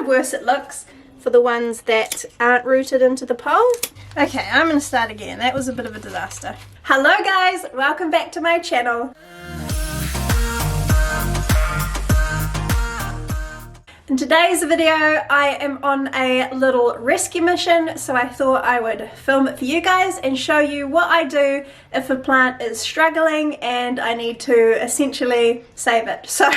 of worse it looks for the ones that aren't rooted into the pole. Okay, I'm going to start again. That was a bit of a disaster. Hello guys, welcome back to my channel. In today's video, I am on a little rescue mission, so I thought I would film it for you guys and show you what I do if a plant is struggling and I need to essentially save it. So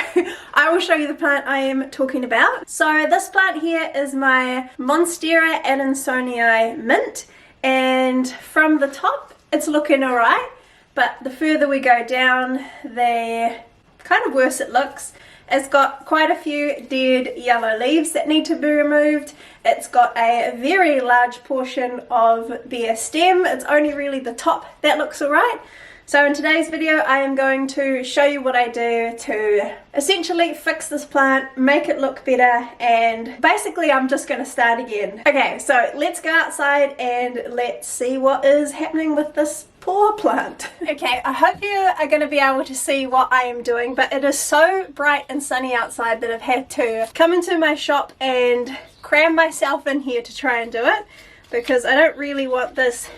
I will show you the plant I am talking about. So this plant here is my Monstera adansonii mint, and from the top it's looking alright, but the further we go down, the kind of worse it looks. It's got quite a few dead yellow leaves that need to be removed. It's got a very large portion of bare stem. It's only really the top that looks alright. So in today's video I am going to show you what I do to essentially fix this plant, make it look better, and basically I'm just going to start again. Okay, so let's go outside and let's see what is happening with this poor plant. Okay, I hope you are going to be able to see what I am doing, but it is so bright and sunny outside that I've had to come into my shop and cram myself in here to try and do it, because I don't really want this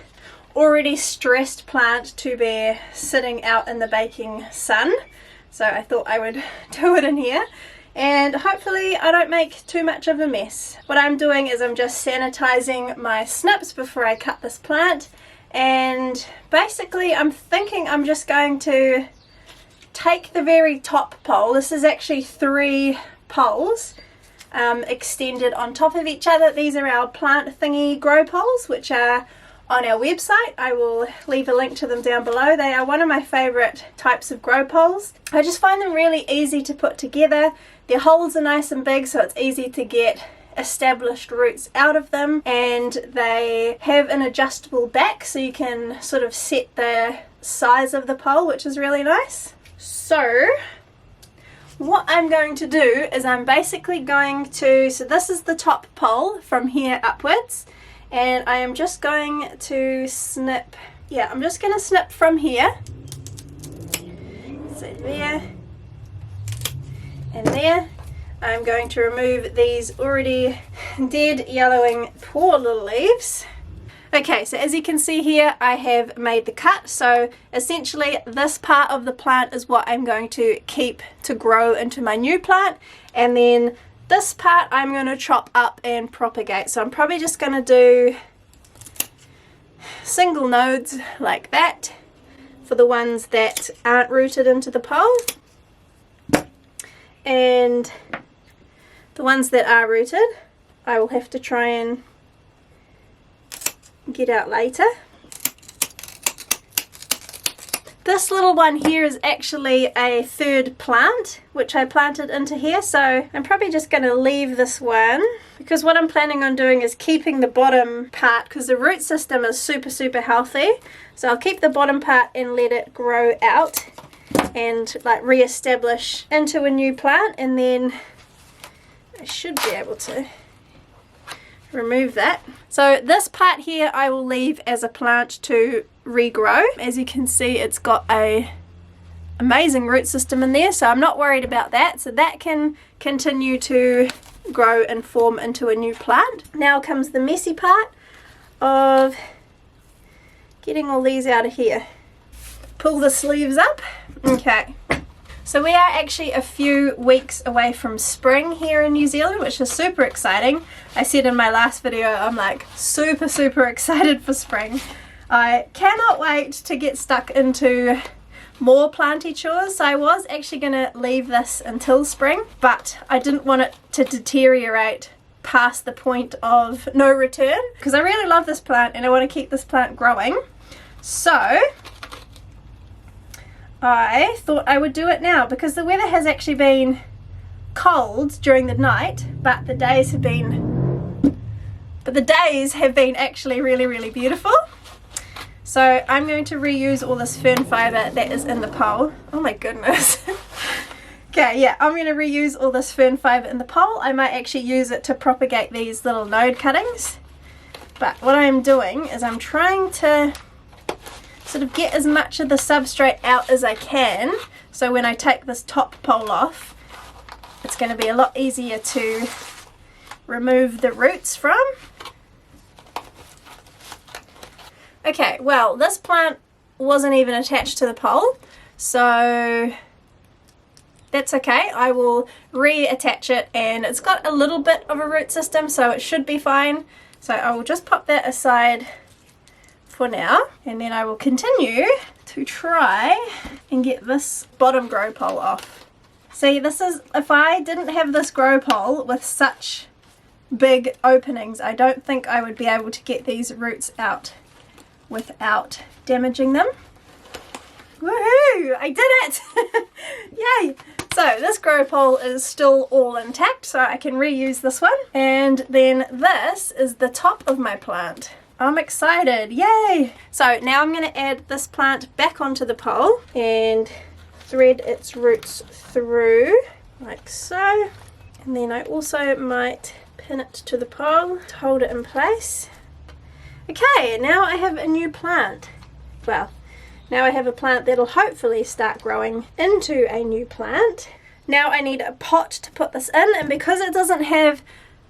already stressed plant to be sitting out in the baking sun. So I thought I would do it in here, and hopefully I don't make too much of a mess. What I'm doing is I'm just sanitizing my snips before I cut this plant, and basically I'm thinking I'm just going to take the very top pole. This is actually 3 poles extended on top of each other. These are our plant thingy grow poles, which are on our website. I will leave a link to them down below. They are one of my favorite types of grow poles. I just find them really easy to put together. Their holes are nice and big, so it's easy to get established roots out of them, and they have an adjustable back so you can sort of set the size of the pole, which is really nice. So what I'm going to do is I'm basically going to, so this is the top pole from here upwards, and I am just going to snip, yeah, I'm just going to snip from here, so there and there. I'm going to remove these already dead yellowing poor little leaves. Okay, so as you can see here, I have made the cut. So essentially this part of the plant is what I'm going to keep to grow into my new plant, and then this part I'm going to chop up and propagate. So I'm probably just going to do single nodes like that for the ones that aren't rooted into the pole, and the ones that are rooted I will have to try and get out later. This little one here is actually a 3rd plant which I planted into here, so I'm probably just going to leave this one, because what I'm planning on doing is keeping the bottom part, because the root system is super healthy. So I'll keep the bottom part and let it grow out and like re-establish into a new plant, and then I should be able to remove that. So this part here I will leave as a plant to regrow. As you can see, it's got a amazing root system in there, so I'm not worried about that. So that can continue to grow and form into a new plant. Now comes the messy part of getting all these out of here. Pull the sleeves up. Okay. So we are actually a few weeks away from spring here in New Zealand, which is super exciting. I said in my last video I'm like super excited for spring. I cannot wait to get stuck into more planty chores. So I was actually going to leave this until spring, but I didn't want it to deteriorate past the point of no return, because I really love this plant and I want to keep this plant growing. So I thought I would do it now, because the weather has actually been cold during the night, but the days have been actually really beautiful. So I'm going to reuse all this fern fibre that is in the pole. Oh my goodness. Okay, yeah, I'm going to reuse all this fern fibre in the pole. I might actually use it to propagate these little node cuttings. But what I'm doing is I'm trying to sort of get as much of the substrate out as I can, so when I take this top pole off, it's going to be a lot easier to remove the roots from. Okay, well, this plant wasn't even attached to the pole, so that's okay. I will reattach it, and it's got a little bit of a root system, so it should be fine. So I will just pop that aside for now, and then I will continue to try and get this bottom grow pole off. See, this is, if I didn't have this grow pole with such big openings, I don't think I would be able to get these roots out without damaging them. Woohoo! I did it! Yay! So this grow pole is still all intact, so I can reuse this one. And then this is the top of my plant. I'm excited, yay! So now I'm going to add this plant back onto the pole and thread its roots through like so. And then I also might pin it to the pole to hold it in place. Okay, now I have a new plant. Well, now I have a plant that'll hopefully start growing into a new plant. Now I need a pot to put this in, and because it doesn't have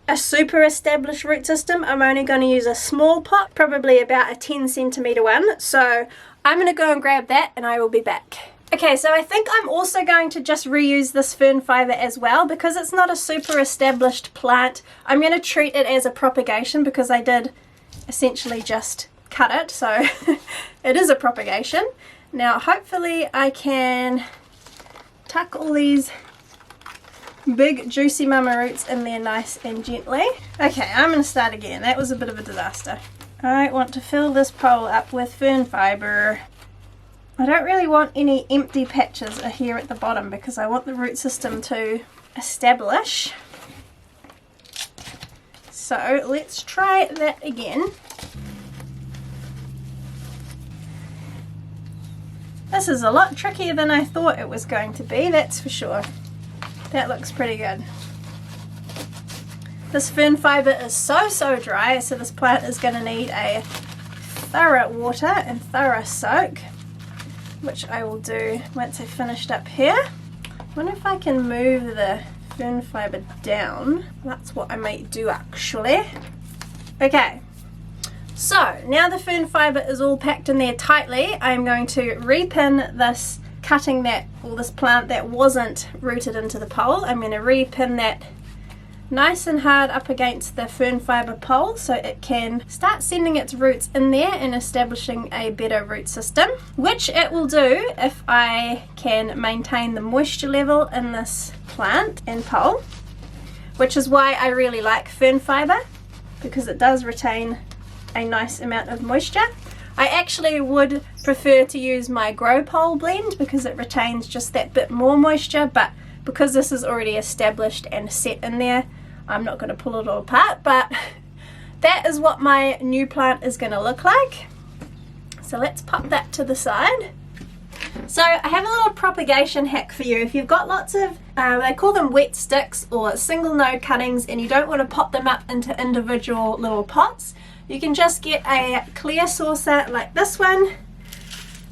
a super established root system, I'm only going to use a small pot, probably about a 10 centimeter one. So I'm going to go and grab that and I will be back. Okay, so I think I'm also going to just reuse this fern fiber as well, because it's not a super established plant. I'm going to treat it as a propagation because I did essentially just cut it, so it is a propagation. Now hopefully I can tuck all these big juicy mama roots in there nice and gently. Okay, I'm going to start again. That was a bit of a disaster. I want to fill this pole up with fern fiber. I don't really want any empty patches here at the bottom because I want the root system to establish. So let's try that again. This is a lot trickier than I thought it was going to be, that's for sure. That looks pretty good. This fern fiber is so dry, so this plant is going to need a thorough water and thorough soak, which I will do once I've finished up here. I wonder if I can move the fern fiber down. That's what I might do actually. Okay, so now the fern fiber is all packed in there tightly, I'm going to repin this cutting that, or this plant that wasn't rooted into the pole. I'm going to repin that nice and hard up against the fern fiber pole so it can start sending its roots in there and establishing a better root system, which it will do if I can maintain the moisture level in this plant and pole, which is why I really like fern fiber, because it does retain a nice amount of moisture. I actually would prefer to use my grow pole blend because it retains just that bit more moisture, but because this is already established and set in there, I'm not going to pull it all apart. But that is what my new plant is going to look like. So let's pop that to the side. So I have a little propagation hack for you. If you've got lots of, they call them wet sticks or single node cuttings, and you don't want to pot them up into individual little pots, you can just get a clear saucer like this one,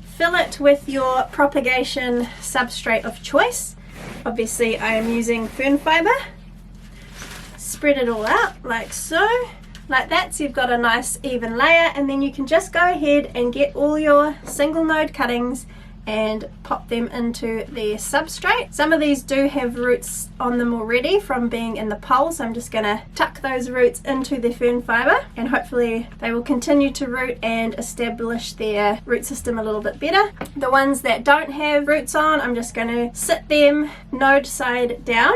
fill it with your propagation substrate of choice. Obviously I am using fern fiber. Spread it all out like so, like that, so you've got a nice even layer, and then you can just go ahead and get all your single node cuttings and pop them into the substrate. Some of these do have roots on them already from being in the pole, so I'm just going to tuck those roots into the fern fiber, and hopefully they will continue to root and establish their root system a little bit better. The ones that don't have roots on, I'm just going to sit them node side down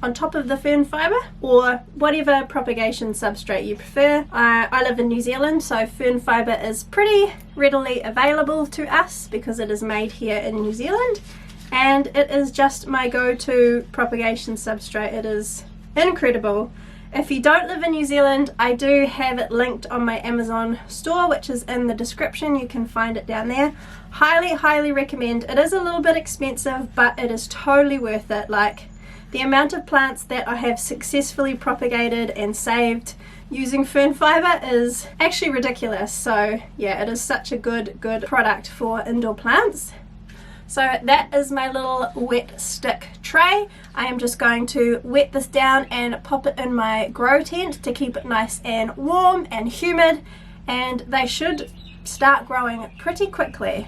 on top of the fern fiber, or whatever propagation substrate you prefer. I live in New Zealand, so fern fiber is pretty readily available to us because it is made here in New Zealand, and it is just my go-to propagation substrate. It is incredible. If you don't live in New Zealand, I do have it linked on my Amazon store, which is in the description. You can find it down there. Highly recommend. It is a little bit expensive, but it is totally worth it. Like, the amount of plants that I have successfully propagated and saved using fern fiber is actually ridiculous. So yeah, it is such a good product for indoor plants. So that is my little wet stick tray. I am just going to wet this down and pop it in my grow tent to keep it nice and warm and humid, and they should start growing pretty quickly.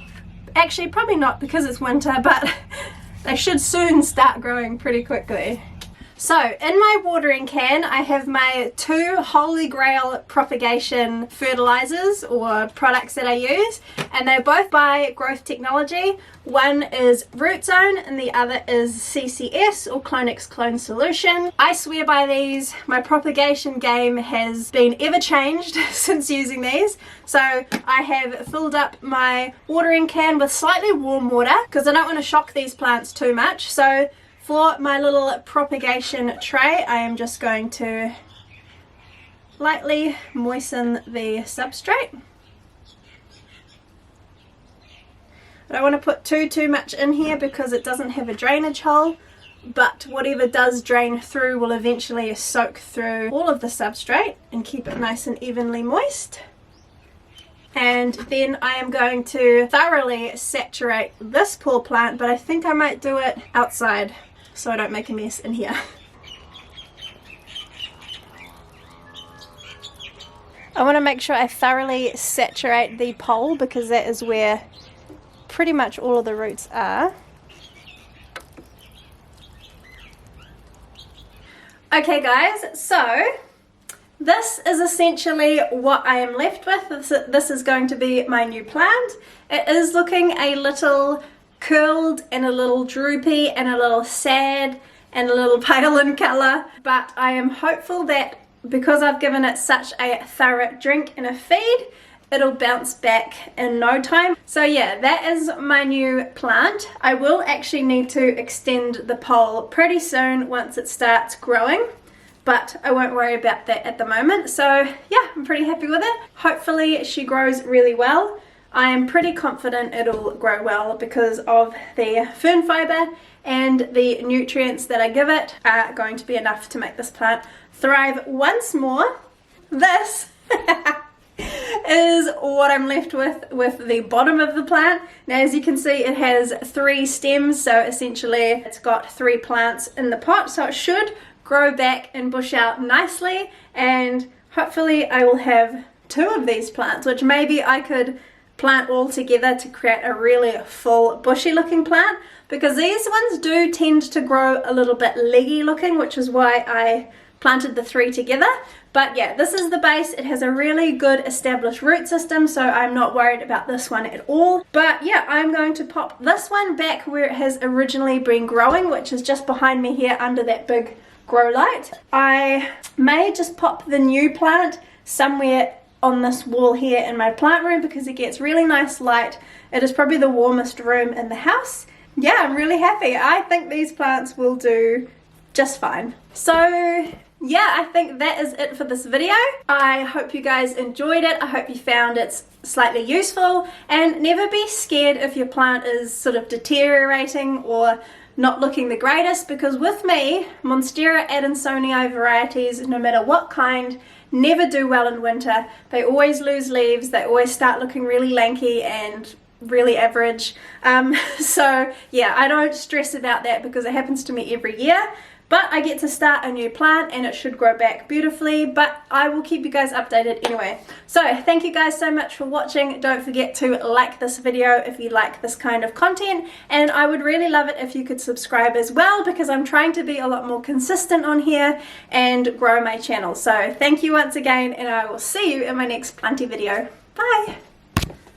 Actually, probably not because it's winter, but they should soon start growing pretty quickly. So in my watering can I have my 2 Holy Grail propagation fertilizers or products that I use, and they're both by Growth Technology. One is Root Zone and the other is CCS or Clonex Clone Solution. I swear by these. My propagation game has been ever changed since using these. So I have filled up my watering can with slightly warm water because I don't want to shock these plants too much. So for my little propagation tray, I am just going to lightly moisten the substrate. I don't want to put too much in here because it doesn't have a drainage hole, but whatever does drain through will eventually soak through all of the substrate and keep it nice and evenly moist. And then I am going to thoroughly saturate this poor plant, but I think I might do it outside so I don't make a mess in here. I want to make sure I thoroughly saturate the pole because that is where pretty much all of the roots are. Okay guys, so this is essentially what I am left with. This is going to be my new plant. It is looking a little curled and a little droopy and a little sad and a little pale in colour, but I am hopeful that because I've given it such a thorough drink and a feed, it'll bounce back in no time. So yeah, that is my new plant. I will actually need to extend the pole pretty soon once it starts growing, but I won't worry about that at the moment. So yeah, I'm pretty happy with it. Hopefully she grows really well. I am pretty confident it'll grow well because of the fern fibre, and the nutrients that I give it are going to be enough to make this plant thrive once more. This is what I'm left with the bottom of the plant. Now as you can see, it has 3 stems, so essentially it's got 3 plants in the pot, so it should grow back and bush out nicely, and hopefully I will have 2 of these plants, which maybe I could plant all together to create a really full bushy looking plant, because these ones do tend to grow a little bit leggy looking, which is why I planted the 3 together. But yeah, this is the base. It has a really good established root system, so I'm not worried about this one at all. But yeah, I'm going to pop this one back where it has originally been growing, which is just behind me here under that big grow light. I may just pop the new plant somewhere on this wall here in my plant room because it gets really nice light. It is probably the warmest room in the house. Yeah, I'm really happy. I think these plants will do just fine. So yeah, I think that is it for this video. I hope you guys enjoyed it. I hope you found it slightly useful, and never be scared if your plant is sort of deteriorating or not looking the greatest, because with me, Monstera adansonii varieties, no matter what kind, never do well in winter. They always lose leaves, they always start looking really lanky and really average. So yeah, I don't stress about that because it happens to me every year. But I get to start a new plant and it should grow back beautifully, but I will keep you guys updated anyway. So thank you guys so much for watching. Don't forget to like this video if you like this kind of content, and I would really love it if you could subscribe as well, because I'm trying to be a lot more consistent on here and grow my channel. So thank you once again, and I will see you in my next planty video. Bye!